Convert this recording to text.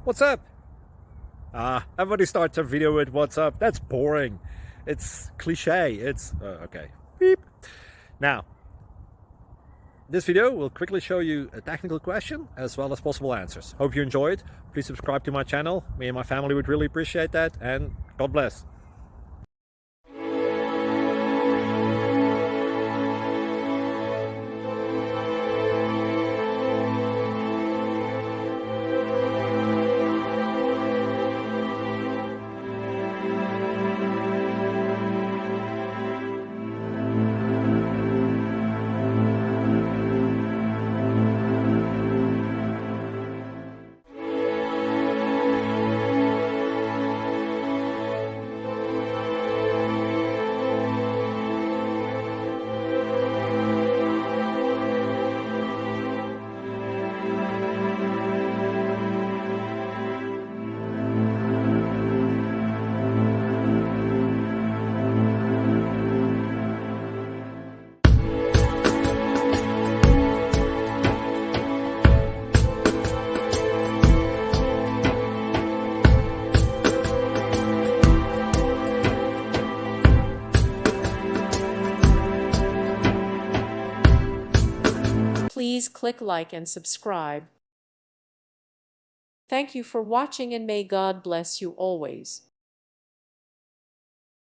What's up? Everybody starts a video with what's up. That's boring. It's cliche. It's okay. Beep. Now, this video will quickly show you a technical question as well as possible answers. Hope you enjoy it. Please subscribe to my channel. Me and my family would really appreciate that, and God bless. Please click like and subscribe. Thank you for watching, and may God bless you always.